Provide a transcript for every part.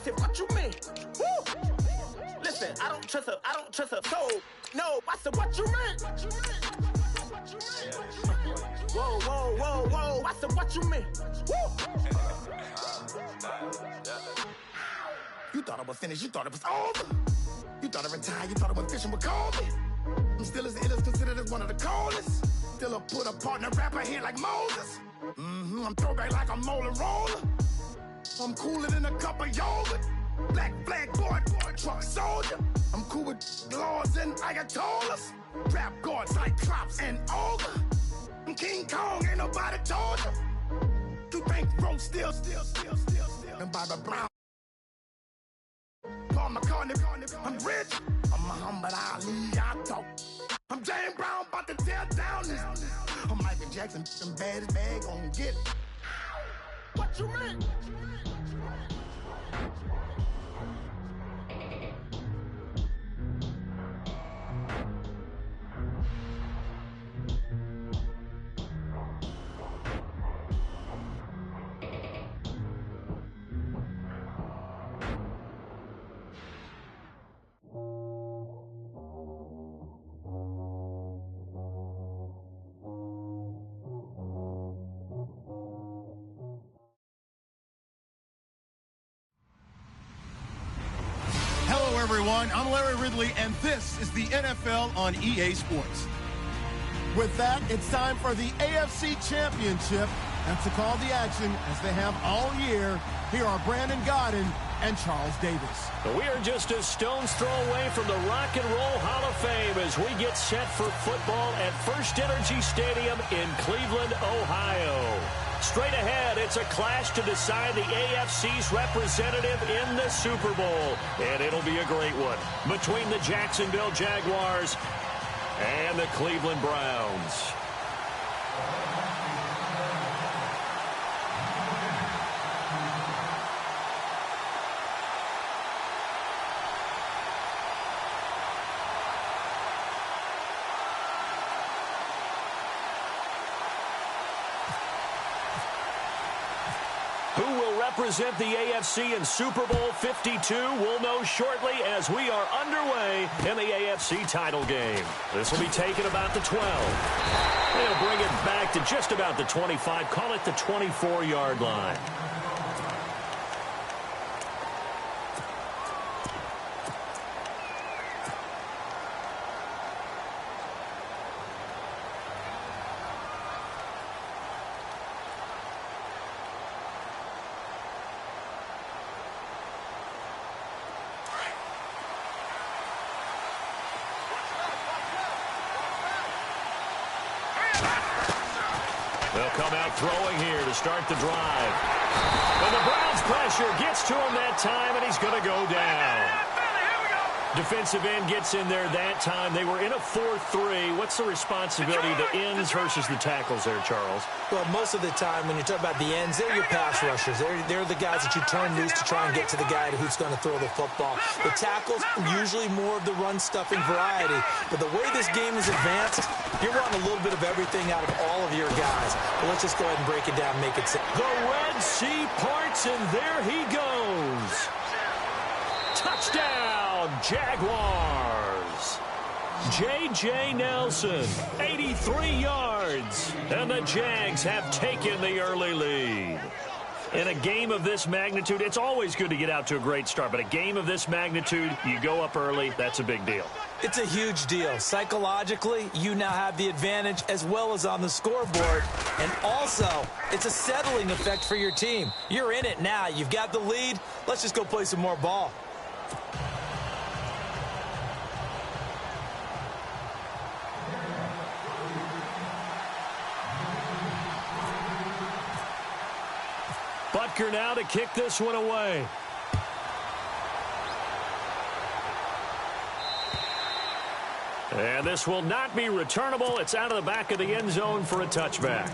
said, what you mean? Woo! Listen, I don't trust her soul. No, I said, what you mean? Whoa, whoa, whoa, whoa. I said, what you mean? Woo! You thought it was finished, you thought it was over. You thought it retired, you thought it was fishing with Colby. I'm still as ill as considered as one of the coldest. Still a put a partner rapper here like Moses. I'm throwback like a molar roller. I'm cooler than a cup of yogurt. Black flag boy, truck soldier. I'm cool with laws and Ayatollahs. Rap god, Cyclops and Ogre. I'm King Kong, ain't nobody told you. You think road still. And Bobby Brown. Paul McCartney, I'm rich. I'm Muhammad Ali, I talk. I'm James Brown, about to tear down this. I'm Michael Jackson, them bad as bag, gon' get it. What you mean? Everyone, I'm Larry Ridley, and this is the NFL on EA Sports. With that, it's time for the AFC Championship. And to call the action, as they have all year, here are Brandon Godden and Charles Davis. We are just a stone's throw away from the Rock and Roll Hall of Fame as we get set for football at First Energy Stadium in Cleveland, Ohio. Straight ahead, it's a clash to decide the AFC's representative in the Super Bowl. And it'll be a great one between the Jacksonville Jaguars and the Cleveland Browns. Represent the AFC in Super Bowl 52. We'll know shortly as we are underway in the AFC title game. This will be taken about the 12. They'll bring it back to just about the 25. Call it the 24-yard line. They'll come out throwing here to start the drive. And the Browns pressure gets to him that time, and he's going to go down. Defensive end gets in there that time. They were in a 4-3. What's the responsibility of the ends versus the tackles there, Charles? Well, most of the time when you talk about the ends, they're your pass rushers. They're the guys that you turn loose to try and get to the guy who's going to throw the football. The tackles, usually more of the run-stuffing variety. But the way this game is advanced, you're wanting a little bit of everything out of all of your guys. But let's just go ahead and break it down and make it simple. The Red Sea parts, and there he goes. Touchdown, Jaguars. J.J. Nelson, 83 yards. And the Jags have taken the early lead. In a game of this magnitude, it's always good to get out to a great start. But a game of this magnitude, you go up early, that's a big deal. It's a huge deal. Psychologically, you now have the advantage as well as on the scoreboard. And also, it's a settling effect for your team. You're in it now. You've got the lead. Let's just go play some more ball. Butker now to kick this one away. And this will not be returnable. It's out of the back of the end zone for a touchback.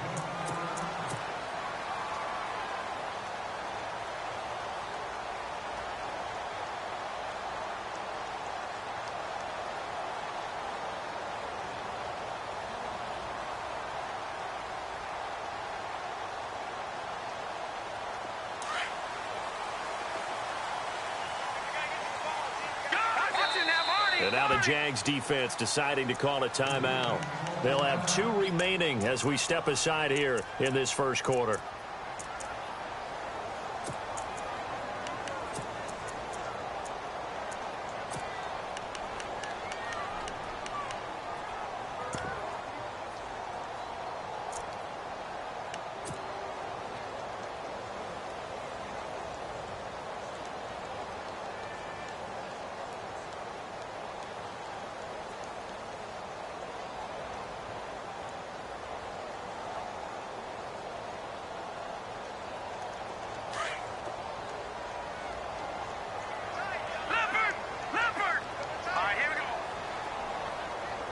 And now the Jags defense deciding to call a timeout. They'll have 2 remaining as we step aside here in this first quarter.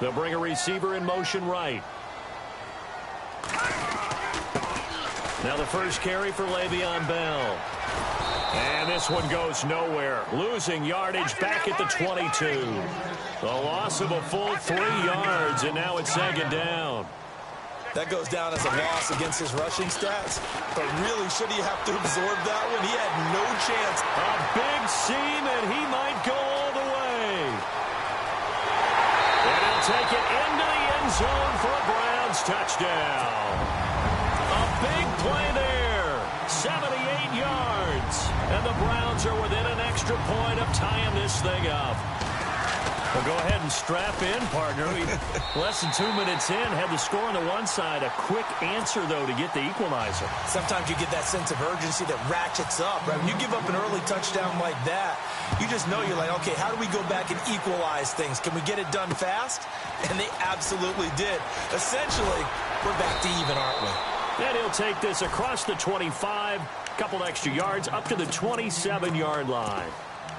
They'll bring a receiver in motion right. Now the first carry for Le'Veon Bell. And this one goes nowhere. Losing yardage back at the 22. The loss of a full 3 yards, and now it's 2nd down. That goes down as a loss against his rushing stats. But really, should he have to absorb that one? He had no chance. A big seam, and he might go all the way. And he'll take it into the end zone for a Browns touchdown. A big play there. 78 yards. And the Browns are within an extra point of tying this thing up. Well, go ahead and strap in, partner. Less than 2 minutes in, had the score on the one side. A quick answer, though, to get the equalizer. Sometimes you get that sense of urgency that ratchets up, right? When you give up an early touchdown like that, you just know you're like, okay, how do we go back and equalize things? Can we get it done fast? And they absolutely did. Essentially, we're back to even, aren't we? And he'll take this across the 25, couple extra yards, up to the 27-yard line.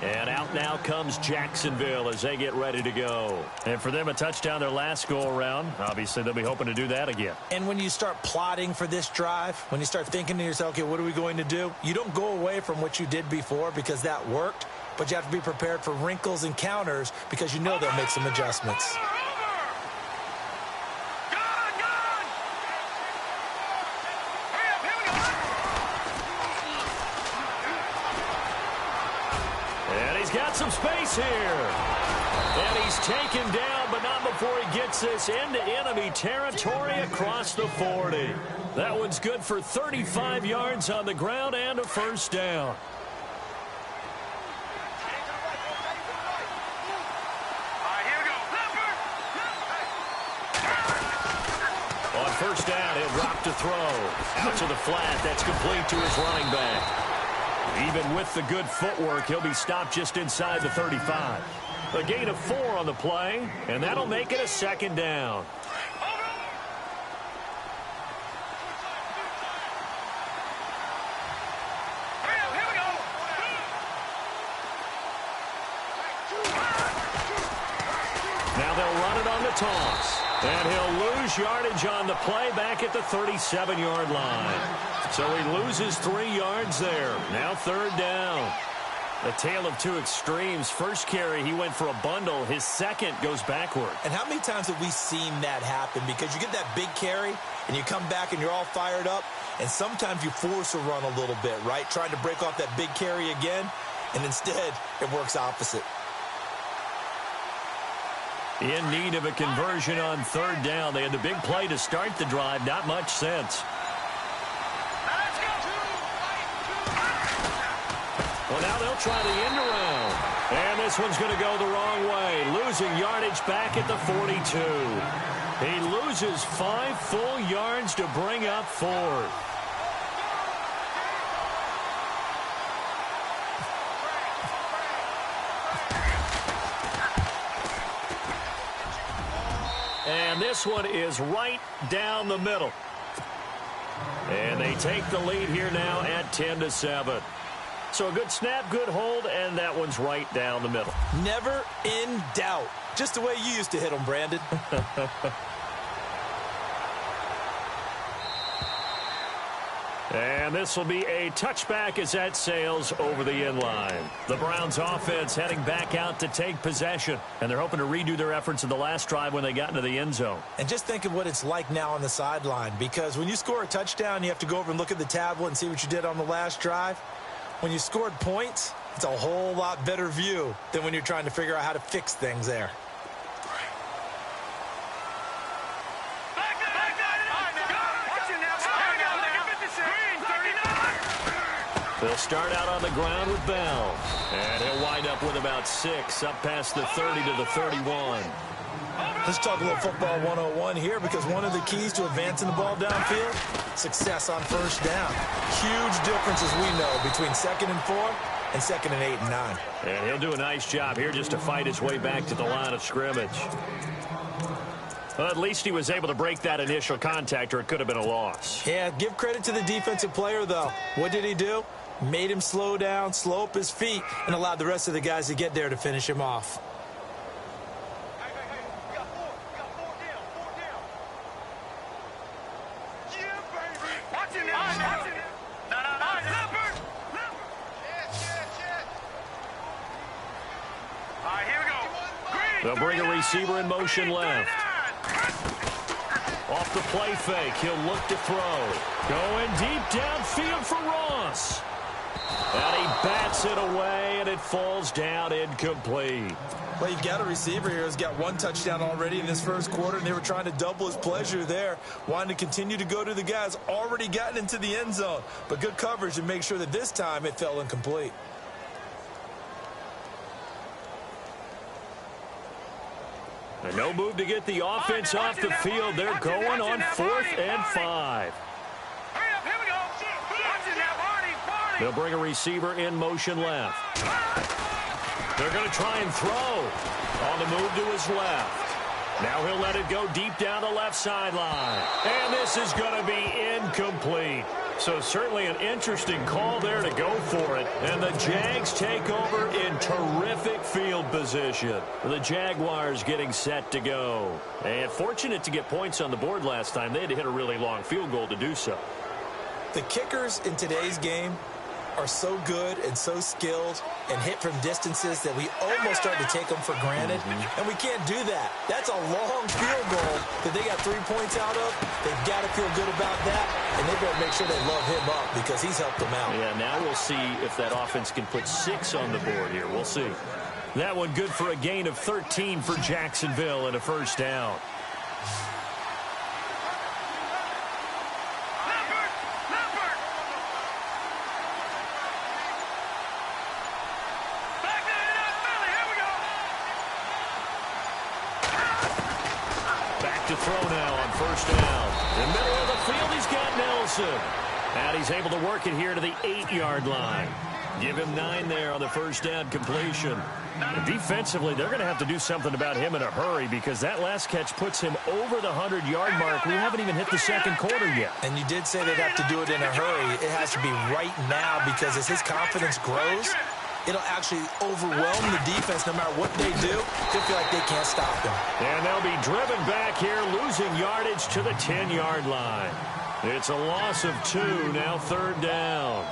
And out now comes Jacksonville as they get ready to go. And for them, a touchdown their last go-around. Obviously, they'll be hoping to do that again. And when you start plotting for this drive, when you start thinking to yourself, okay, what are we going to do? You don't go away from what you did before because that worked, but you have to be prepared for wrinkles and counters because you know they'll make some adjustments. Got some space here. And he's taken down, but not before he gets this into enemy territory across the 40. That one's good for 35 yards on the ground and a first down. On first down, he'll drop to throw. Out to the flat. That's complete to his running back. Even with the good footwork, he'll be stopped just inside the 35. A gain of 4 on the play, and that'll make it a 2nd down. Now they'll run it on the toss. And he'll lose yardage on the play back at the 37-yard line. So he loses 3 yards there. Now 3rd down. A tale of 2 extremes. First carry, he went for a bundle. His second goes backward. And how many times have we seen that happen? Because you get that big carry, and you come back, and you're all fired up, and sometimes you force a run a little bit, right? Trying to break off that big carry again, and instead, it works opposite. In need of a conversion on 3rd down. They had the big play to start the drive. Not much sense. Well, now they'll try the end around. And this one's going to go the wrong way. Losing yardage back at the 42. He loses 5 full yards to bring up 4th. And this one is right down the middle. And they take the lead here now at 10-7. So a good snap, good hold, and that one's right down the middle. Never in doubt. Just the way you used to hit them, Brandon. And this will be a touchback as that sails over the end line. The Browns offense heading back out to take possession. And they're hoping to redo their efforts in the last drive when they got into the end zone. And just think of what it's like now on the sideline. Because when you score a touchdown, you have to go over and look at the tablet and see what you did on the last drive. When you scored points, It's a whole lot better view than when you're trying to figure out how to fix things there. They'll start out on the ground with Bell. And he'll wind up with about 6, up past the 30 to the 31. Let's talk a little football 101 here, because one of the keys to advancing the ball downfield, success on first down. Huge difference, as we know, between 2nd and 4 and 2nd and 8 and 9. And he'll do a nice job here just to fight his way back to the line of scrimmage. Well, at least he was able to break that initial contact, or it could have been a loss. Yeah, give credit to the defensive player, though. What did he do? Made him slow down, slow up his feet, and allowed the rest of the guys to get there to finish him off. They'll bring a receiver in motion left. Off the play fake, he'll look to throw. Going deep downfield for Ross. And he bats it away, and it falls down incomplete. Well, you've got a receiver here who's got 1 touchdown already in this first quarter, and they were trying to double his pleasure there, wanting to continue to go to the guys already gotten into the end zone. But good coverage to make sure that this time it fell incomplete. And no move to get the offense off the field. They're going on 4th and 5. They'll bring a receiver in motion left. They're going to try and throw. On the move to his left. Now he'll let it go deep down the left sideline. And this is going to be incomplete. So certainly an interesting call there to go for it. And the Jags take over in terrific field position. The Jaguars getting set to go. And fortunate to get points on the board last time. They had to hit a really long field goal to do so. The kickers in today's game are so good and so skilled and hit from distances that we almost start to take them for granted, and we can't do that. That's a long field goal that they got 3 points out of. They've got to feel good about that, and they better make sure they love him up because he's helped them out. Yeah, now we'll see if that offense can put 6 on the board here. We'll see. That one good for a gain of 13 for Jacksonville and a first down. To throw now on first down. In the middle of the field, he's got Nelson. And he's able to work it here to the 8-yard line. Give him 9 there on the first down completion. And defensively, they're going to have to do something about him in a hurry because that last catch puts him over the 100-yard mark. We haven't even hit the second quarter yet. And you did say they'd have to do it in a hurry. It has to be right now because as his confidence grows, it'll actually overwhelm the defense no matter what they do. They'll feel like they can't stop him. And they'll be driven back here, losing yardage to the 10-yard line. It's a loss of 2, now 3rd down.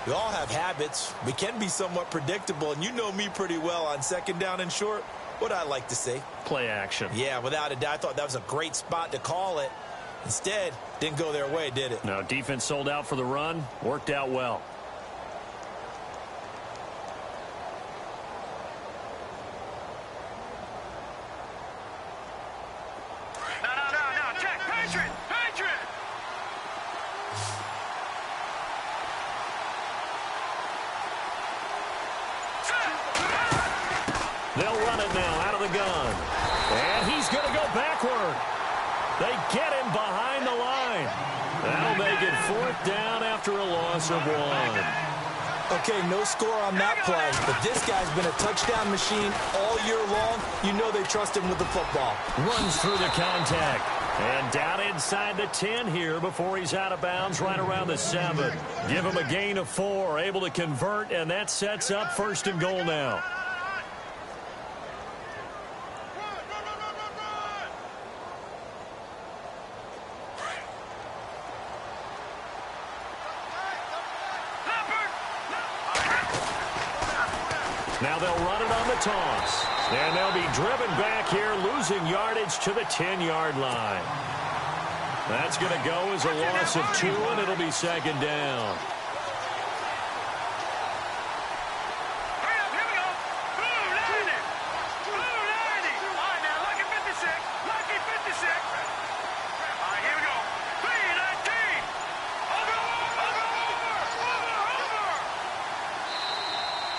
We all have habits. We can be somewhat predictable, and you know me pretty well on 2nd down and short. What I like to see. Play action. Yeah, without a doubt. I thought that was a great spot to call it. Instead, didn't go their way, did it? No, defense sold out for the run. Worked out well. They'll run it now out of the gun. And he's going to go backward. They get him behind the line. That'll make it 4th down after a loss of 1. Okay, no score on that play, but this guy's been a touchdown machine all year long. You know they trust him with the football. Runs through the contact. And down inside the 10 here before he's out of bounds right around the 7. Give him a gain of 4, able to convert, and that sets up 1st and goal now. Now they'll run it on the toss. And they'll be driven back here, losing yardage to the 10-yard line. That's going to go as a loss of 2, and it'll be 2nd down.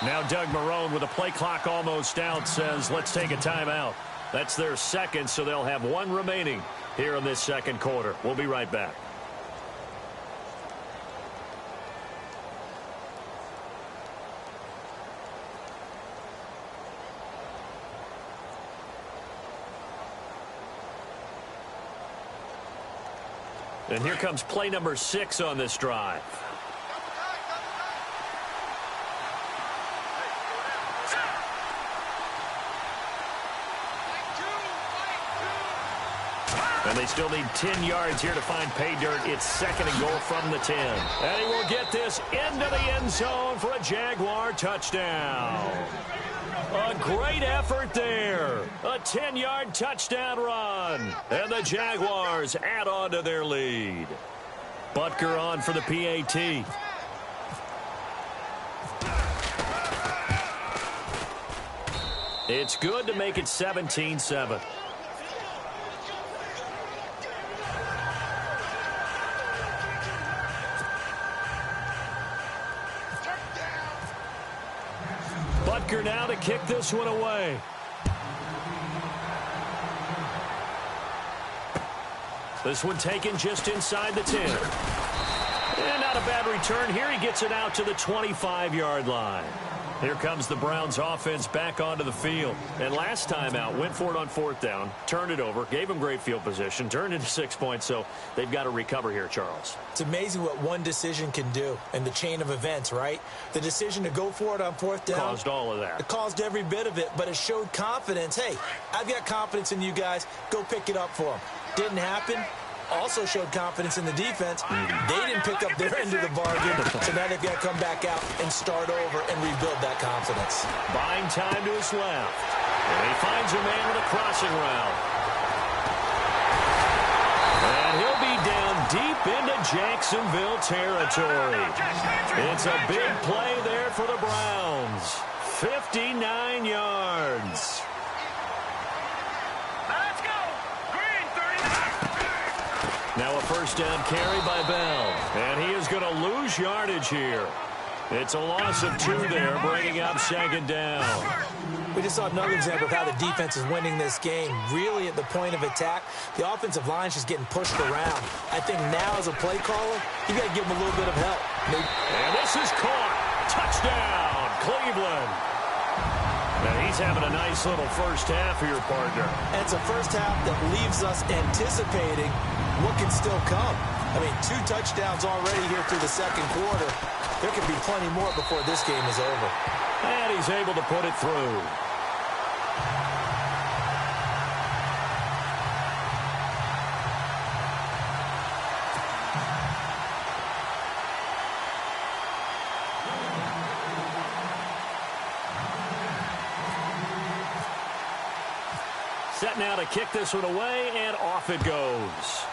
Now Doug Marrone, with the play clock almost out, says let's take a timeout. That's their second, so they'll have one remaining here in this second quarter. We'll be right back. And here comes play number 6 on this drive. And they still need 10 yards here to find pay dirt. It's second and goal from the 10. And he will get this into the end zone for a Jaguar touchdown. A great effort there. A 10-yard touchdown run. And the Jaguars add on to their lead. Butker on for the PAT. It's good to make it 17-7. Butker now to kick this one away. This one taken just inside the 10. And not a bad return here. He gets it out to the 25-yard line. Here comes the Browns offense back onto the field. And last time out, went for it on 4th down, turned it over, gave them great field position, turned into 6 points, so they've got to recover here, Charles. It's amazing what one decision can do in the chain of events, right? The decision to go for it on 4th down. Caused all of that. It caused every bit of it, but it showed confidence. Hey, I've got confidence in you guys. Go pick it up for them. Didn't happen. Also showed confidence in the defense. They didn't pick up their end of the bargain, so now they've got to come back out and start over and rebuild that confidence. Buying time to his left. And he finds a man with a crossing route. And he'll be down deep into Jacksonville territory. It's a big play there for the Browns. 59 yards. Now a first down carry by Bell. And he is going to lose yardage here. It's a loss of 2 there, bringing up second down. We just saw another example of how the defense is winning this game. Really at the point of attack, the offensive line's just getting pushed around. I think now as a play caller, you got to give them a little bit of help. And this is caught. Touchdown, Cleveland. And he's having a nice little first half for your partner. And it's a first half that leaves us anticipating what can still come. I mean, 2 touchdowns already here through the second quarter. There could be plenty more before this game is over. And he's able to put it through. Set now to kick this one away, and off it goes.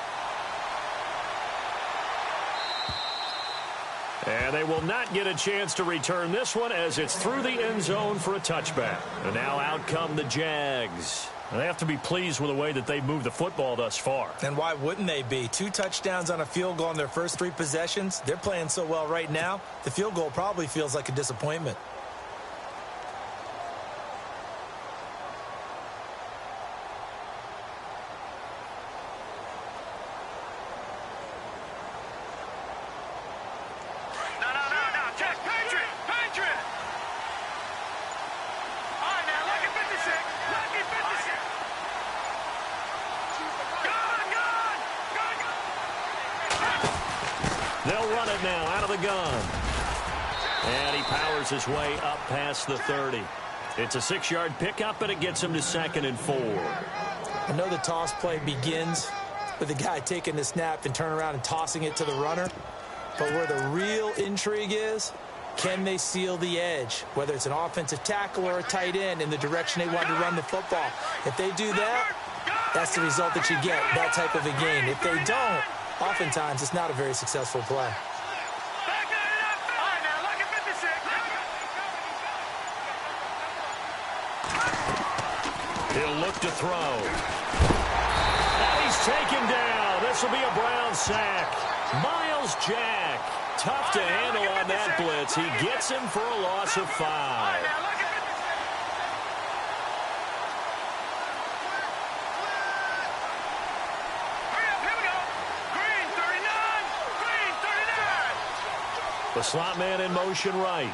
And they will not get a chance to return this one as it's through the end zone for a touchback. And now out come the Jags. And they have to be pleased with the way that they've moved the football thus far. And why wouldn't they be? 2 touchdowns on a field goal in their first 3 possessions. They're playing so well right now, the field goal probably feels like a disappointment. They'll run it now out of the gun. And he powers his way up past the 30. It's a 6-yard pickup, and it gets him to 2nd and 4. I know the toss play begins with the guy taking the snap and turn around and tossing it to the runner. But where the real intrigue is, can they seal the edge? Whether it's an offensive tackle or a tight end in the direction they want to run the football. If they do that, that's the result that you get, that type of a game. If they don't, oftentimes it's not a very successful play. He'll look to throw. And he's taken down. This will be a Brown sack. Miles Jack tough to handle on that blitz. He gets him for a loss of 5. The slot man in motion right.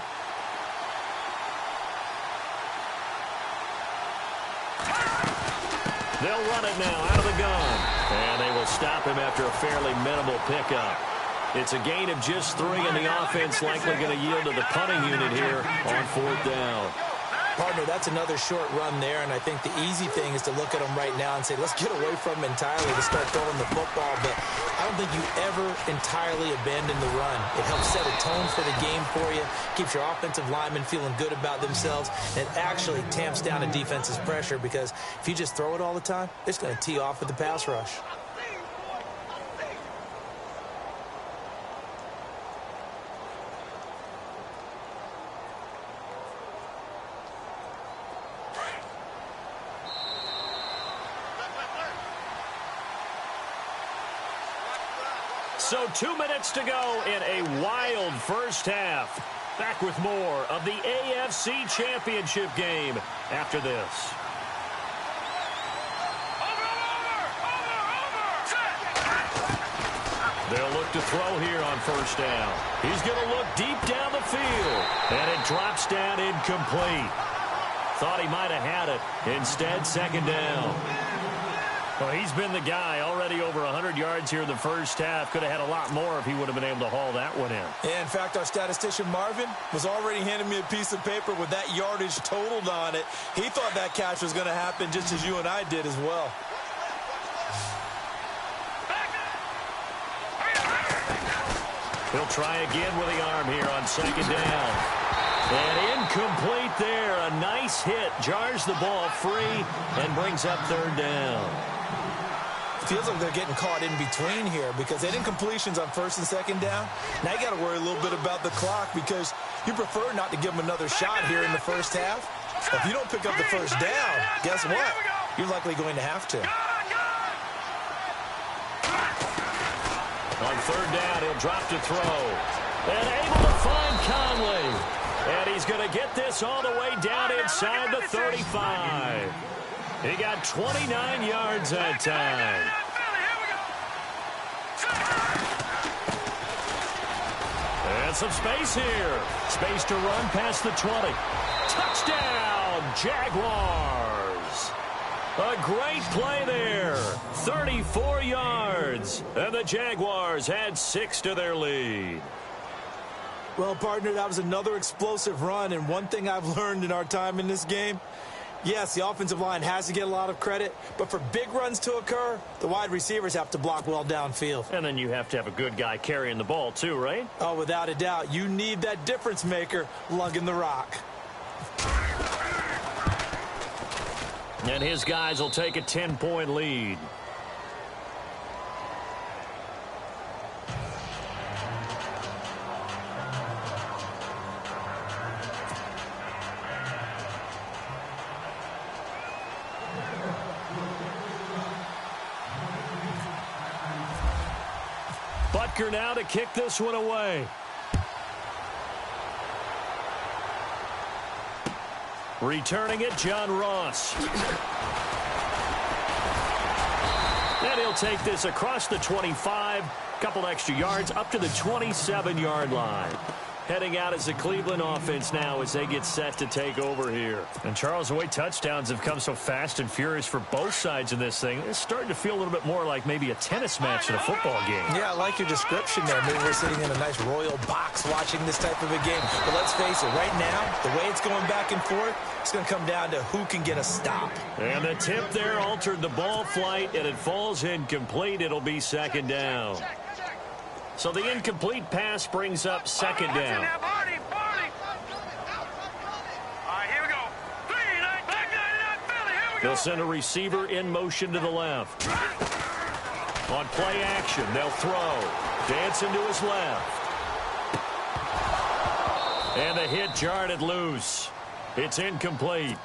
They'll run it now out of the gun. And they will stop him after a fairly minimal pickup. It's a gain of just 3, and the offense likely going to yield to the punting unit here on 4th down. Partner, that's another short run there, and I think the easy thing is to look at them right now and say, let's get away from them entirely to start throwing the football. But I don't think you ever entirely abandon the run. It helps set a tone for the game for you, keeps your offensive linemen feeling good about themselves, and it actually tamps down a defense's pressure because if you just throw it all the time, it's going to tee off with the pass rush. So 2 minutes to go in a wild first half. Back with more of the AFC Championship game after this. They'll look to throw here on 1st down. He's going to look deep down the field. And it drops down incomplete. Thought he might have had it. Instead, 2nd down. Well, he's been the guy already over 100 yards here in the first half. Could have had a lot more if he would have been able to haul that one in. Yeah, in fact, our statistician Marvin was already handing me a piece of paper with that yardage totaled on it. He thought that catch was going to happen just as you and I did as well. He'll try again with the arm here on 2nd down. And incomplete there. A nice hit. Jars the ball free and brings up 3rd down. Feels like they're getting caught in between here because they did incompletions on 1st and 2nd down. Now you got to worry a little bit about the clock because you prefer not to give them another shot here in the first half. If you don't pick up the 1st down, guess what? You're likely going to have to. On 3rd down, he'll drop to throw. And able to find Conley. And he's going to get this all the way down inside the 35. He got 29 yards that time. And some space here. Space to run past the 20. Touchdown, Jaguars. A great play there. 34 yards. And the Jaguars had 6 to their lead. Well, partner, that was another explosive run. And one thing I've learned in our time in this game, yes, the offensive line has to get a lot of credit, but for big runs to occur, the wide receivers have to block well downfield. And then you have to have a good guy carrying the ball too, right? Oh, without a doubt. You need that difference maker lugging the rock. And his guys will take a 10-point lead. Butker now to kick this one away. Returning it, John Ross. And he'll take this across the 25. Couple extra yards up to the 27-yard line. Heading out as the Cleveland offense now as they get set to take over here. And Charles, the way touchdowns have come so fast and furious for both sides in this thing, it's starting to feel a little bit more like maybe a tennis match than a football game. Yeah, I like your description there. Maybe we're sitting in a nice royal box watching this type of a game. But let's face it, right now, the way it's going back and forth, it's going to come down to who can get a stop. And the tip there altered the ball flight, and it falls incomplete. It'll be 2nd down. So the incomplete pass brings up 2nd down. They'll send a receiver in motion to the left. On play action, they'll throw. Dancing to his left. And the hit jarred it loose. It's incomplete.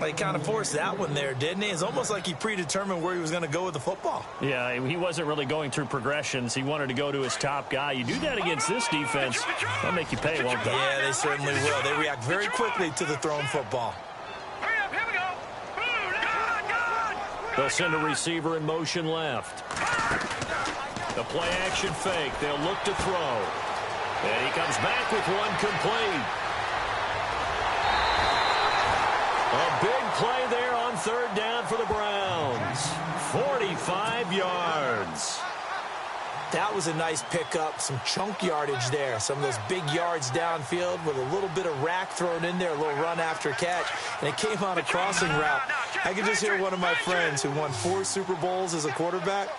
Well, he kind of forced that one there, didn't he? It's almost like he predetermined where he was going to go with the football. Yeah, he wasn't really going through progressions. He wanted to go to his top guy. You do that against this defense, they'll make you pay, won't they? Yeah, they certainly will. They react very quickly to the thrown football. They'll send a receiver in motion left. The play action fake. They'll look to throw. And he comes back with one complete. A big play there on third down for the Browns. 45 yards. That was a nice pickup, some chunk yardage there. Some of those big yards downfield with a little bit of rack thrown in there, a little run after catch. And it came on a crossing route. I could just hear one of my friends who won 4 Super Bowls as a quarterback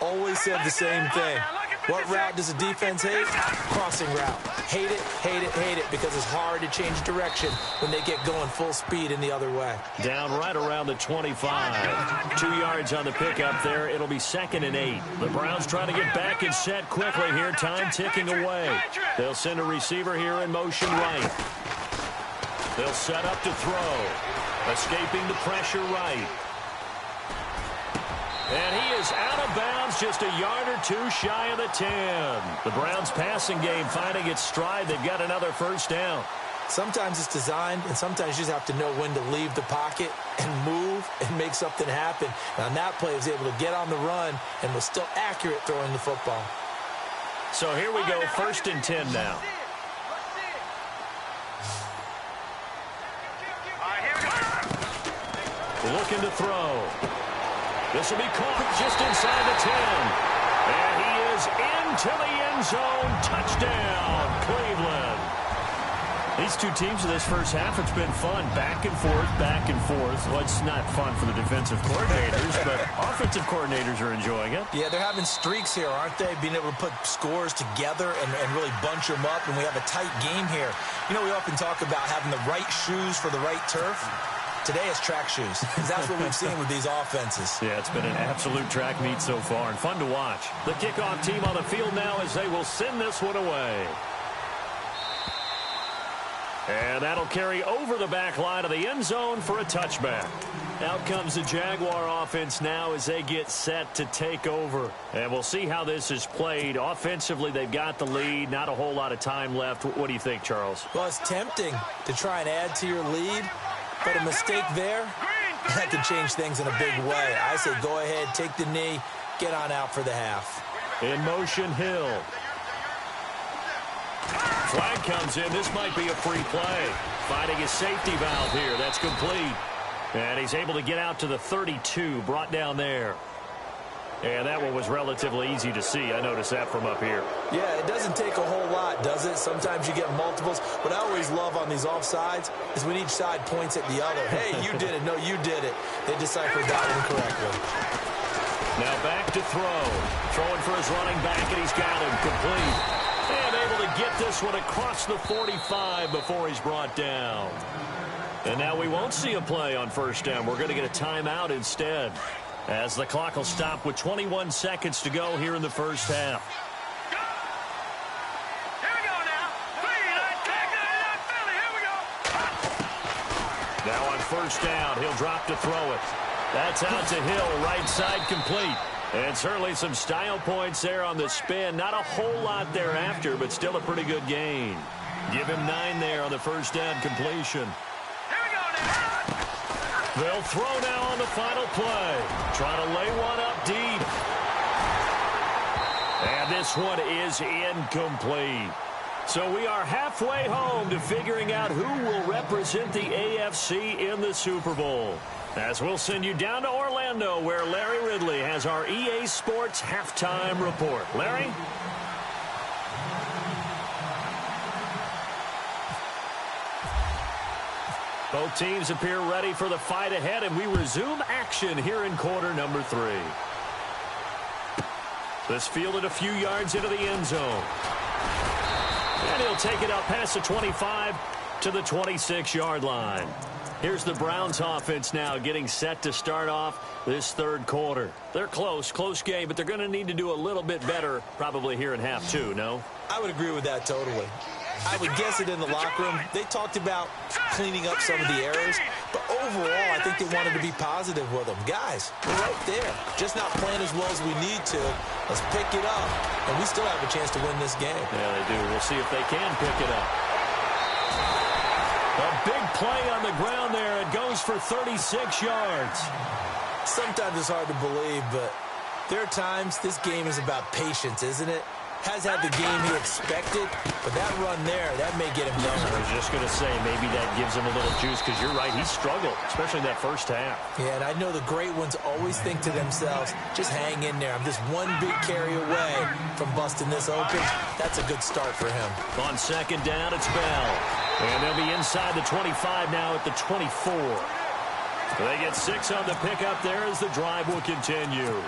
always said the same thing. What route does a defense hate? Crossing route. Hate it, hate it, hate it, because it's hard to change direction when they get going full speed in the other way. Down right around the 25. 2 yards on the pickup there. It'll be 2nd and 8. The Browns trying to get back and set quickly here. Time ticking away. They'll send a receiver here in motion right. They'll set up to throw. Escaping the pressure right. And he is out of bounds, just a yard or two shy of the 10. The Browns passing game finding its stride. They've got another first down. Sometimes it's designed, and sometimes you just have to know when to leave the pocket and move and make something happen. And on that play, he was able to get on the run and was still accurate throwing the football. So here we go, 1st and 10 now. Looking to throw. This will be caught just inside the 10. And he is into the end zone. Touchdown, Cleveland. These two teams in this first half, it's been fun. Back and forth, back and forth. Well, it's not fun for the defensive coordinators, but offensive coordinators are enjoying it. Yeah, they're having streaks here, aren't they? Being able to put scores together and really bunch them up, and we have a tight game here. You know, we often talk about having the right shoes for the right turf. Today it's track shoes, because that's what we've seen with these offenses. Yeah, it's been an absolute track meet so far, and fun to watch. The kickoff team on the field now as they will send this one away. And that'll carry over the back line of the end zone for a touchback. Out comes the Jaguar offense now as they get set to take over. And we'll see how this is played. Offensively, they've got the lead. Not a whole lot of time left. What do you think, Charles? Well, it's tempting to try and add to your lead. But a mistake there, that could change things in a big way. I say go ahead, take the knee, get on out for the half. In motion, Hill. Flag comes in. This might be a free play. Finding his safety valve here. That's complete. And he's able to get out to the 32, brought down there. And that one was relatively easy to see. I noticed that from up here. Yeah, it doesn't take a whole lot, does it? Sometimes you get multiples. What I always love on these offsides is when each side points at the other. Hey, you did it. No, you did it. They deciphered that one correctly. Now back to throw. Throwing for his running back, and he's got him complete. And able to get this one across the 45 before he's brought down. And now we won't see a play on first down. We're going to get a timeout instead, as the clock will stop with 21 seconds to go here in the first half. Now on first down, he'll drop to throw it. That's out to Hill, right side complete. And certainly some style points there on the spin. Not a whole lot thereafter, but still a pretty good gain. Give him 9 there on the first down completion. They'll throw now on the final play. Trying to lay one up deep. And this one is incomplete. So we are halfway home to figuring out who will represent the AFC in the Super Bowl. As we'll send you down to Orlando, where Larry Ridley has our EA Sports halftime report. Larry? Both teams appear ready for the fight ahead, and we resume action here in quarter number 3. This fielded a few yards into the end zone. And he'll take it up past the 25 to the 26-yard line. Here's the Browns offense now getting set to start off this third quarter. They're close game, but they're going to need to do a little bit better probably here in half 2, no? I would agree with that totally. I would guess it in the locker room. They talked about cleaning up some of the errors, but overall, I think they wanted to be positive with them. Guys, we're right there. Just not playing as well as we need to. Let's pick it up, and we still have a chance to win this game. Yeah, they do. We'll see if they can pick it up. A big play on the ground there. It goes for 36 yards. Sometimes it's hard to believe, but there are times this game is about patience, isn't it? Has had the game he expected, but that run there, that may get him done. I was just going to say, maybe that gives him a little juice, because you're right, he struggled, especially in that first half. Yeah, and I know the great ones always think to themselves, just hang in there. I'm just one big carry away from busting this open. That's a good start for him. On second down, it's Bell. And they'll be inside the 25 now at the 24. They get 6 on the pickup there as the drive will continue.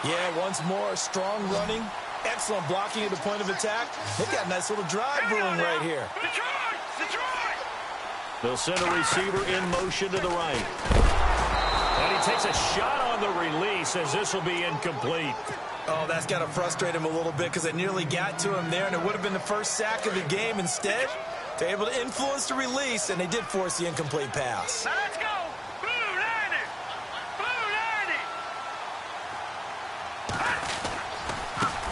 Yeah, once more, strong running. Excellent blocking at the point of attack. They got a nice little drive brewing right here. They'll send a receiver in motion to the right. And he takes a shot on the release as this will be incomplete. Oh, that's got to frustrate him a little bit because it nearly got to him there, and it would have been the first sack of the game. Instead, they're able to influence the release, and they did force the incomplete pass. Now let's go. Blue 90. Blue 90.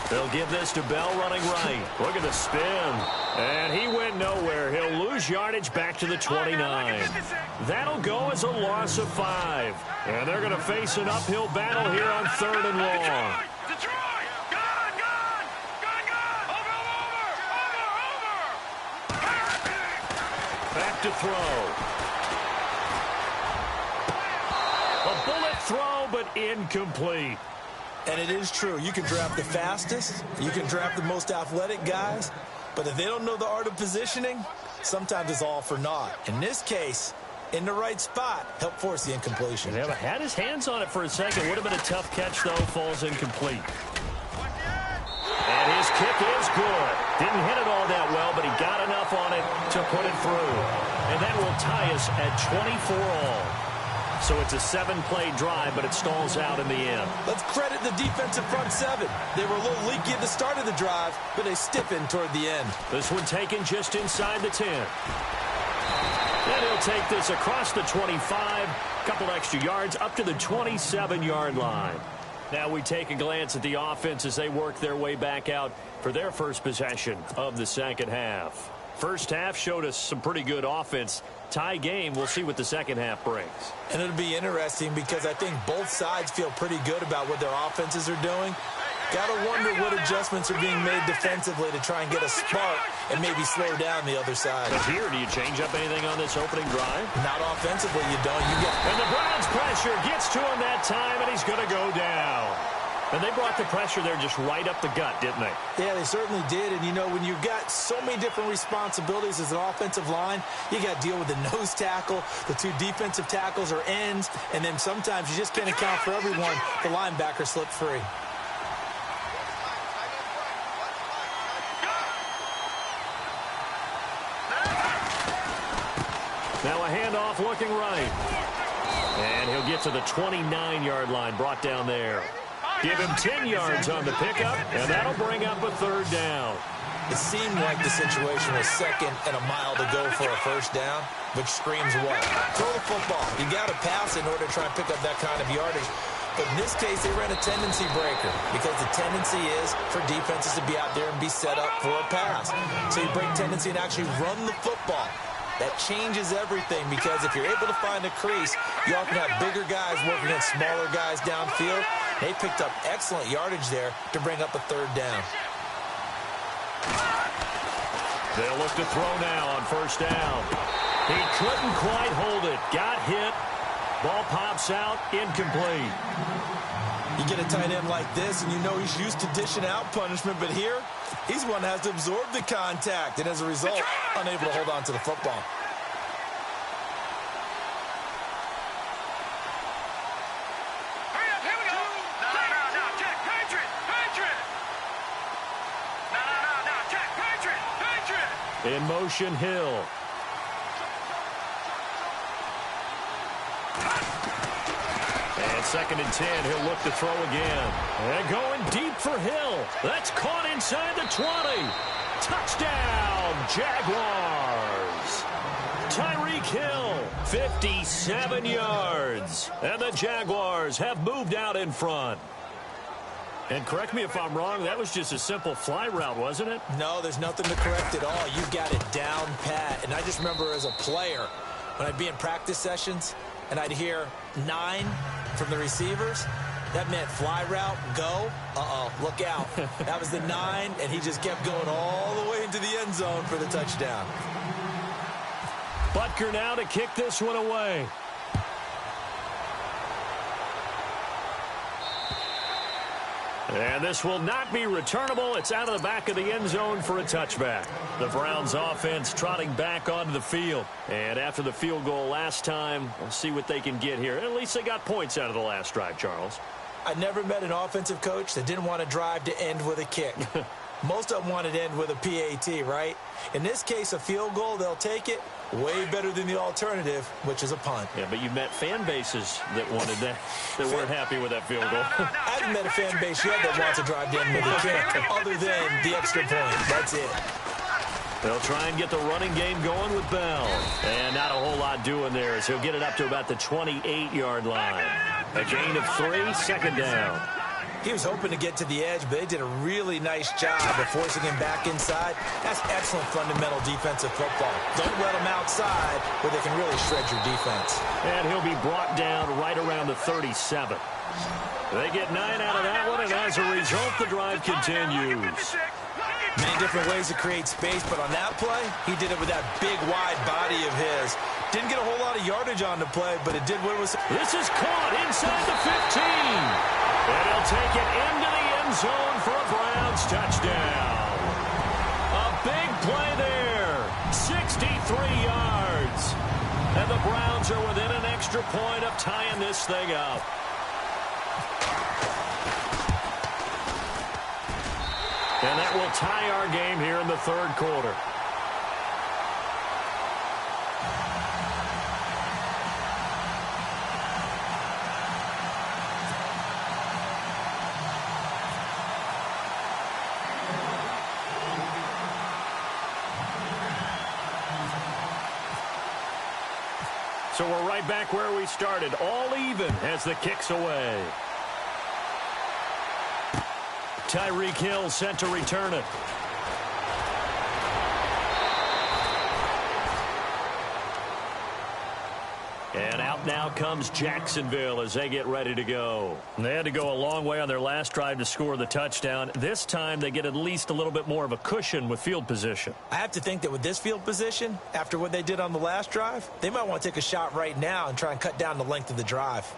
They'll give this to Bell running right. Look at the spin. And he went nowhere. He'll lose yardage back to the 29. That'll go as a loss of 5. And they're going to face an uphill battle here on 3rd and long. Detroit. Gone. Over. Back to throw. A bullet throw, but incomplete. And it is true. You can draft the fastest. You can draft the most athletic guys. But if they don't know the art of positioning, sometimes it's all for naught. In this case, in the right spot, help force the incompletion. Yeah, had his hands on it for a second. Would have been a tough catch, though. Falls incomplete. And his kick is good. Didn't hit it all that well, but he got enough on it to put it through. And that will tie us at 24 all. So it's a 7-play drive, but it stalls out in the end. Let's credit the defensive front 7. They were a little leaky at the start of the drive, but they stiffened toward the end. This one taken just inside the 10. And he'll take this across the 25, couple extra yards up to the 27-yard line. Now we take a glance at the offense as they work their way back out for their first possession of the second half. First half showed us some pretty good offense. Tie game, we'll see what the second half brings. And it'll be interesting because I think both sides feel pretty good about what their offenses are doing. Got to wonder what adjustments are being made defensively to try and get a spark and maybe slow down the other side. But here, do you change up anything on this opening drive? Not offensively, you don't. And the Browns pressure gets to him that time, and he's going to go down. And they brought the pressure there just right up the gut, didn't they? Yeah, they certainly did. And, you know, when you've got so many different responsibilities as an offensive line, you got to deal with the nose tackle, the 2 defensive tackles or ends, and then sometimes you just can't account for everyone. The linebacker slipped free. Now a handoff looking right. And he'll get to the 29-yard line, brought down there. Give him 10 yards on the pickup, and that'll bring up a 3rd down. It seemed like the situation was 2nd and a mile to go for a first down, which screams what? Throw the football. You got to pass in order to try and pick up that kind of yardage. But in this case, they ran a tendency breaker because the tendency is for defenses to be out there and be set up for a pass. So you break tendency and actually run the football. That changes everything because if you're able to find a crease, you often have bigger guys working against smaller guys downfield. They picked up excellent yardage there to bring up a 3rd down. They'll look to throw now on first down. He couldn't quite hold it. Got hit. Ball pops out. Incomplete. You get a tight end like this, and you know he's used to dishing out punishment, but here, he's one that has to absorb the contact, and as a result, unable to hold on to the football. Hurry up, here we go. No, check, Patriot. No, check, Patriot. In motion, Hill. And 2nd and 10, he'll look to throw again. And going deep for Hill. That's caught inside the 20. Touchdown, Jaguars. Tyreek Hill, 57 yards. And the Jaguars have moved out in front. And correct me if I'm wrong, that was just a simple fly route, wasn't it? No, there's nothing to correct at all. You've got it down pat. And I just remember as a player, when I'd be in practice sessions and I'd hear 9 from the receivers, that meant fly route, go. Look out. That was the 9, and he just kept going all the way into the end zone for the touchdown. Butker now to kick this one away. And this will not be returnable. It's out of the back of the end zone for a touchback. The Browns offense trotting back onto the field. And after the field goal last time, we'll see what they can get here. At least they got points out of the last drive, Charles. I never met an offensive coach that didn't want to drive to end with a kick. Most of them wanted to end with a PAT, right? In this case, a field goal, they'll take it. Way better than the alternative, which is a punt. Yeah, but you've met fan bases that wanted that, that weren't happy with that field goal. I haven't met a fan base yet that wants to drive to end with a kick, other than the extra point. That's it. They'll try and get the running game going with Bell. And not a whole lot doing there as he'll get it up to about the 28-yard line. A gain of 3, second down. He was hoping to get to the edge, but they did a really nice job of forcing him back inside. That's excellent fundamental defensive football. Don't let him outside where they can really shred your defense. And he'll be brought down right around the 37. They get 9 out of that one, and as a result, the drive continues. Many different ways to create space, but on that play, he did it with that big, wide body of his. Didn't get a whole lot of yardage on the play, but it did what it was. This is caught inside the 15. And he'll take it into the end zone for a Browns touchdown. A big play there. 63 yards. And the Browns are within an extra point of tying this thing up. And that will tie our game here in the third quarter. So we're right back where we started, all even as the kick's away. Tyreek Hill set to return it. And out now comes Jacksonville as they get ready to go. They had to go a long way on their last drive to score the touchdown. This time they get at least a little bit more of a cushion with field position. I have to think that with this field position, after what they did on the last drive, they might want to take a shot right now and try and cut down the length of the drive.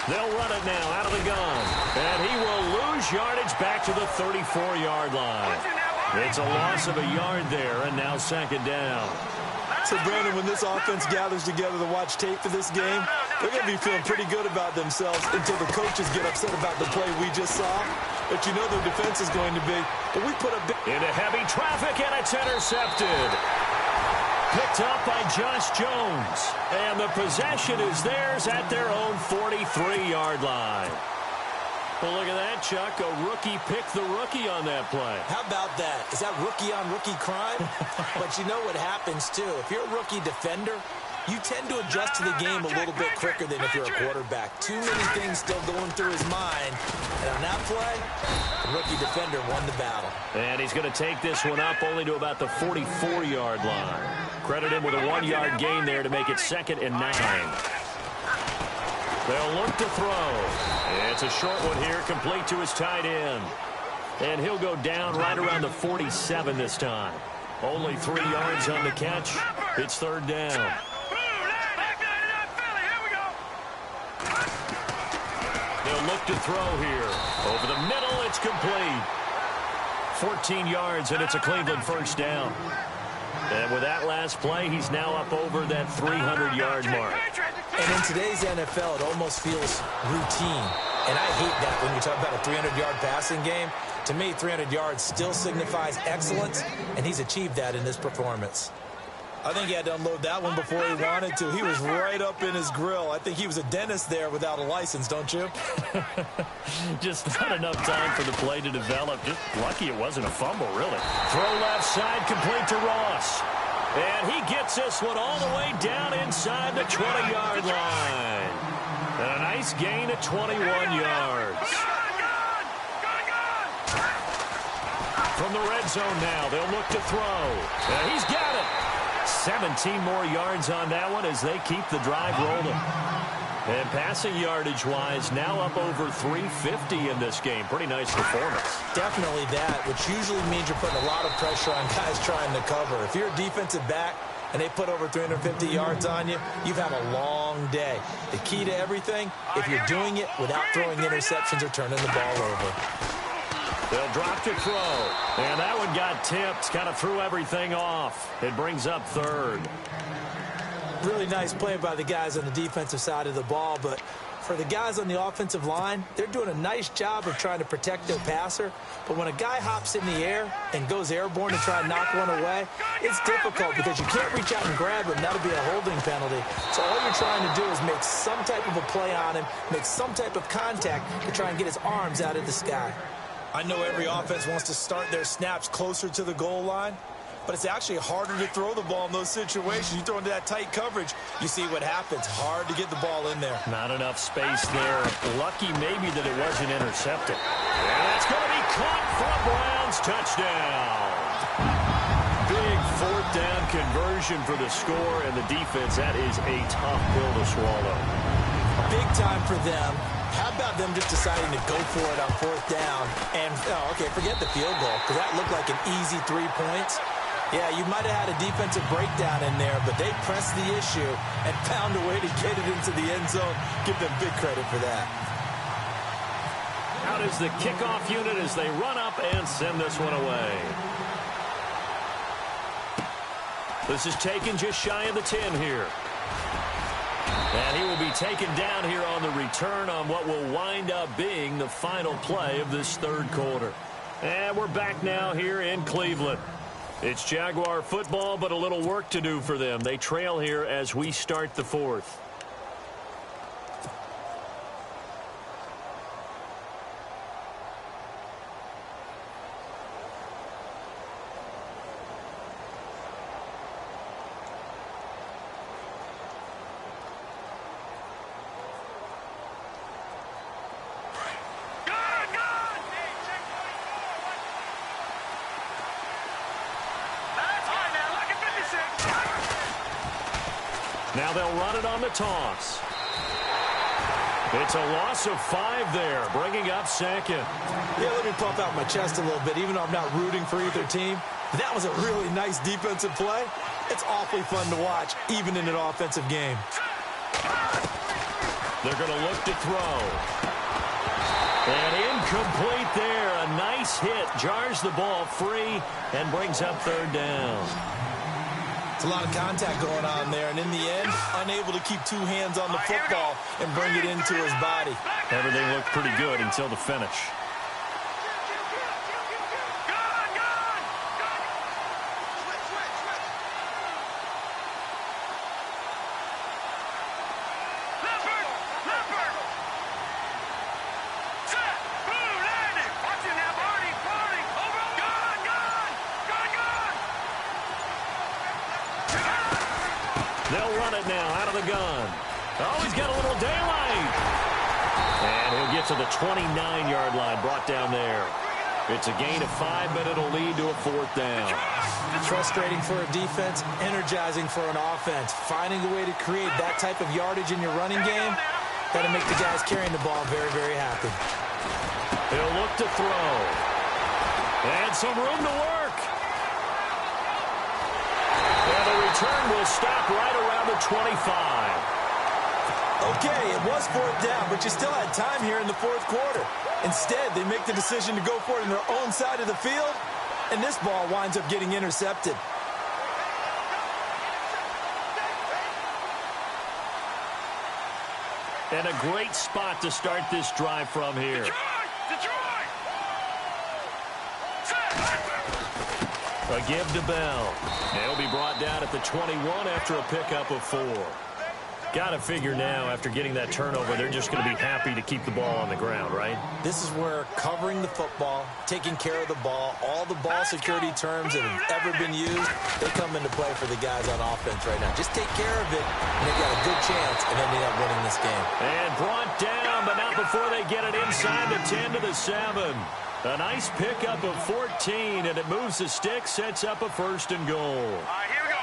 They'll run it now out of the gun. And he will lose yardage back to the 34-yard line. It's a loss of a yard there, and now second down. So, Brandon, when this offense gathers together to watch tape for this game, they're going to be feeling pretty good about themselves until the coaches get upset about the play we just saw. But you know their defense is going to be. But we put a bit into heavy traffic, and it's intercepted. Picked up by Josh Jones. And the possession is theirs at their own 43-yard line. Well, look at that, Chuck. A rookie picked the rookie on that play. How about that? Is that rookie-on-rookie crime? But you know what happens, too. If you're a rookie defender, you tend to adjust to the game a little bit quicker than if you're a quarterback. Too many things still going through his mind. And on that play, the rookie defender won the battle. And he's going to take this one up only to about the 44-yard line. Credit him with a 1-yard gain there to make it 2nd and 9. They'll look to throw. It's a short one here, complete to his tight end. And he'll go down right around the 47 this time. Only 3 yards on the catch. It's 3rd down. They'll look to throw here. Over the middle, it's complete. 14 yards, and it's a Cleveland first down. And with that last play, he's now up over that 300-yard mark. And in today's NFL, it almost feels routine. And I hate that when you talk about a 300-yard passing game. To me, 300 yards still signifies excellence, and he's achieved that in this performance. I think he had to unload that one before he wanted to. He was right up in his grill. I think he was a dentist there without a license, don't you? Just not enough time for the play to develop. Just lucky it wasn't a fumble, really. Throw left side, complete to Ross. And he gets this one all the way down inside the 20-yard line. And a nice gain at 21 yards. From the red zone now, they'll look to throw. And he's got it. 17 more yards on that one as they keep the drive rolling. And passing yardage-wise, now up over 350 in this game. Pretty nice performance. Definitely that, which usually means you're putting a lot of pressure on guys trying to cover. If you're a defensive back and they put over 350 yards on you, you've had a long day. The key to everything, if you're doing it without throwing interceptions or turning the ball over. They'll drop to throw. And that one got tipped. Kind of threw everything off. It brings up third. Really nice play by the guys on the defensive side of the ball, but for the guys on the offensive line, they're doing a nice job of trying to protect their passer. But when a guy hops in the air and goes airborne to try and knock one away, it's difficult because you can't reach out and grab him. That'll be a holding penalty. So all you're trying to do is make some type of a play on him, make some type of contact to try and get his arms out of the sky. I know every offense wants to start their snaps closer to the goal line, but it's actually harder to throw the ball in those situations. You throw into that tight coverage, you see what happens. Hard to get the ball in there. Not enough space there. Lucky maybe that it wasn't intercepted. And that's going to be caught for a Browns touchdown. Big fourth down conversion for the score, and the defense, that is a tough pill to swallow. Big time for them. How about them just deciding to go for it on fourth down? And, okay, forget the field goal, because that looked like an easy 3 points. Yeah, you might have had a defensive breakdown in there, but they pressed the issue and found a way to get it into the end zone. Give them big credit for that. Out is the kickoff unit as they run up and send this one away. This is taken just shy of the 10 here. And he will be taken down here on the return on what will wind up being the final play of this third quarter. And we're back now here in Cleveland. It's Jaguar football, but a little work to do for them. They trail here as we start the fourth. Now they'll run it on the toss. It's a loss of 5 there, bringing up second. Yeah, let me pump out my chest a little bit, even though I'm not rooting for either team. That was a really nice defensive play. It's awfully fun to watch, even in an offensive game. They're going to look to throw. And incomplete there. A nice hit. Jars the ball free and brings up third down. It's a lot of contact going on there, and in the end, unable to keep 2 hands on the football and bring it into his body. Everything looked pretty good until the finish. They'll run it now out of the gun. Oh, he's got a little daylight. And he'll get to the 29-yard line, brought down there. It's a gain of 5, but it'll lead to a fourth down. Frustrating for a defense, energizing for an offense. Finding a way to create that type of yardage in your running game, that'll make the guys carrying the ball very, very happy. He'll look to throw. And some room to work. And the return will stop right around the 25. Okay, it was 4th down, but you still had time here in the 4th quarter. Instead, they make the decision to go for it on their own side of the field, and this ball winds up getting intercepted. And a great spot to start this drive from here. Detroit! A give to Bell. He'll be brought down at the 21 after a pickup of 4. Got to figure now, after getting that turnover, they're just going to be happy to keep the ball on the ground, right? This is where covering the football, taking care of the ball, all the ball security terms that have ever been used, they come into play for the guys on offense right now. Just take care of it, and they've got a good chance of ending up winning this game. And brought down, but not before they get it inside the 10 to the 7. A nice pickup of 14, and it moves the stick, sets up a 1st and goal. All right, here we go.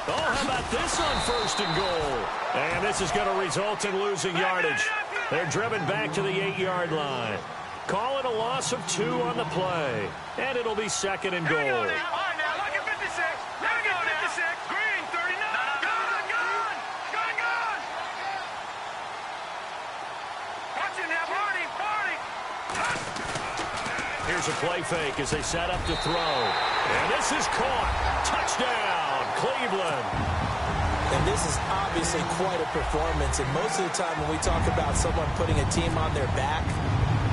Oh, how about this on 1st and goal? And this is going to result in losing yardage. They're driven back to the 8-yard line. Call it a loss of 2 on the play. And it'll be 2nd and goal. All right, now, look at 56. Look at 56. Green, 39. Gone. Watch it now, Barney. Here's a play fake as they set up to throw. And this is caught. Touchdown, Cleveland. And this is obviously quite a performance. And most of the time when we talk about someone putting a team on their back,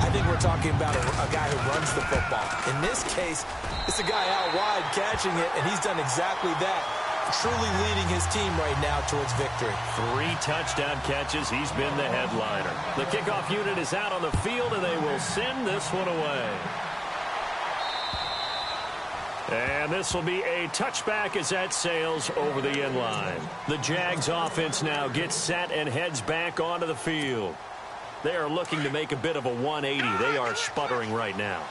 I think we're talking about a guy who runs the football. In this case, it's a guy out wide catching it, and he's done exactly that, truly leading his team right now towards victory. 3 touchdown catches. He's been the headliner. The kickoff unit is out on the field, and they will send this one away. And this will be a touchback as that sails over the end line. The Jags offense now gets set and heads back onto the field. They are looking to make a bit of a 180. They are sputtering right now.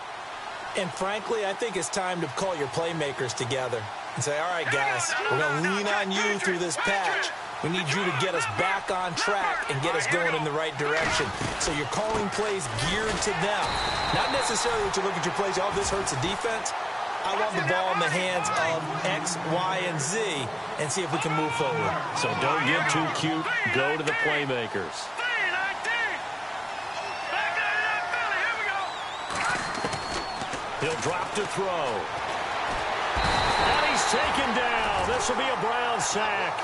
And frankly, I think it's time to call your playmakers together and say, all right, guys, we're going to lean on you through this patch. We need you to get us back on track and get us going in the right direction. So you're calling plays geared to them. Not necessarily that you look at your plays, oh, this hurts the defense. I want the ball in the hands of X, Y, and Z and see if we can move forward. So don't get too cute. Go to the playmakers. He'll drop to throw. And he's taken down. This will be a Brown sack.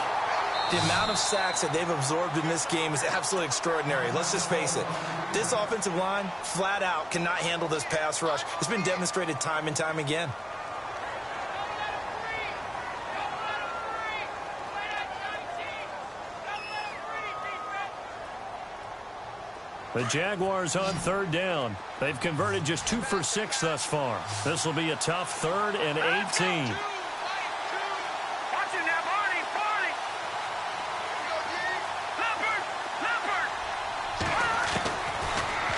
The amount of sacks that they've absorbed in this game is absolutely extraordinary. Let's just face it. This offensive line, flat out, cannot handle this pass rush. It's been demonstrated time and time again. The Jaguars on 3rd down. They've converted just 2 for 6 thus far. This will be a tough 3rd and 18.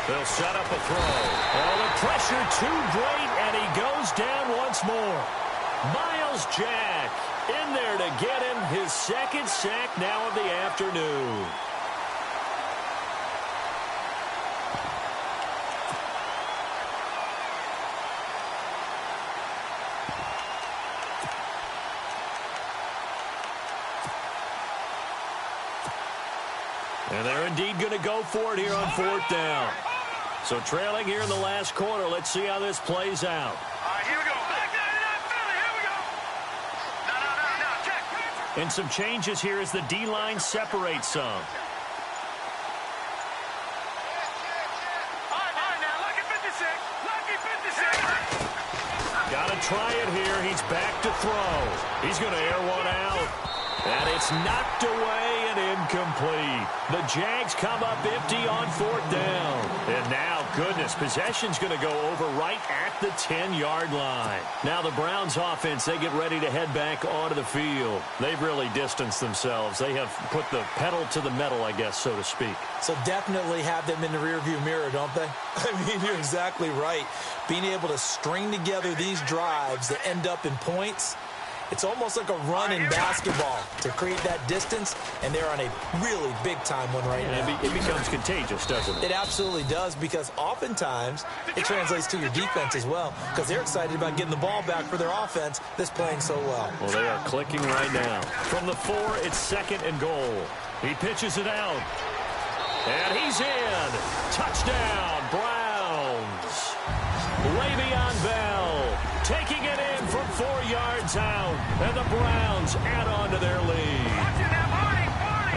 They'll set up a throw. Oh, the pressure too great, and he goes down once more. Myles Jack in there to get him his 2nd sack now of the afternoon. And they're indeed going to go for it here on 4th down. So trailing here in the last quarter. Let's see how this plays out. All right, here we go. Here we go. No, check. And some changes here as the D-line separates some. All right, now, look at 56. Got to try it here. He's back to throw. He's going to air one out. And it's knocked away and incomplete. The Jags come up empty on 4th down. And now, goodness, possession's going to go over right at the 10-yard line. Now the Browns offense, they get ready to head back onto the field. They've really distanced themselves. They have put the pedal to the metal, I guess, so to speak. So definitely have them in the rearview mirror, don't they? I mean, you're exactly right. Being able to string together these drives that end up in points It's almost like a run in basketball to create that distance, and they're on a really big-time one right now. It becomes contagious, doesn't it? It absolutely does, because oftentimes it translates to your defense as well, because they're excited about getting the ball back for their offense that's playing so well. Well, they are clicking right now. From the 4, it's 2nd and goal. He pitches it out. And he's in. Touchdown, Browns. Le'Veon Bell taking it in from 4 yards out. And the Browns add on to their lead.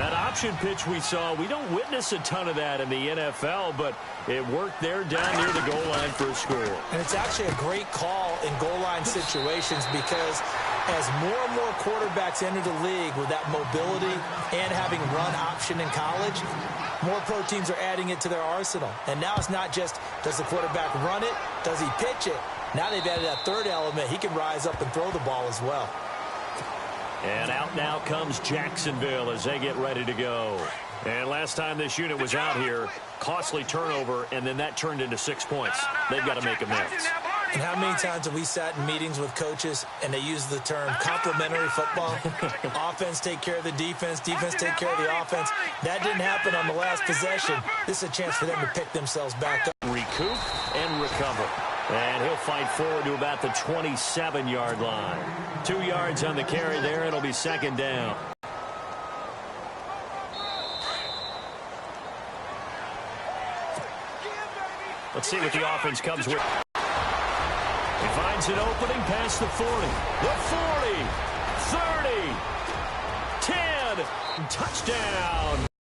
That option pitch we saw, we don't witness a ton of that in the NFL, but it worked there down near the goal line for a score. And it's actually a great call in goal line situations, because as more and more quarterbacks enter the league with that mobility and having run option in college, more pro teams are adding it to their arsenal. And now it's not just, does the quarterback run it? Does he pitch it? Now they've added that third element. He can rise up and throw the ball as well. And out now comes Jacksonville as they get ready to go. And last time this unit was out here, costly turnover, and then that turned into 6 points. They've got to make amends. And how many times have we sat in meetings with coaches and they use the term complementary football? Offense take care of the defense, defense take care of the offense. That didn't happen on the last possession. This is a chance for them to pick themselves back up. Recoup and recover. And he'll fight forward to about the 27-yard line. 2 yards on the carry there. It'll be 2nd down. Let's see what the offense comes with. He finds an opening past the 40. The 40. 30. 10. Touchdown.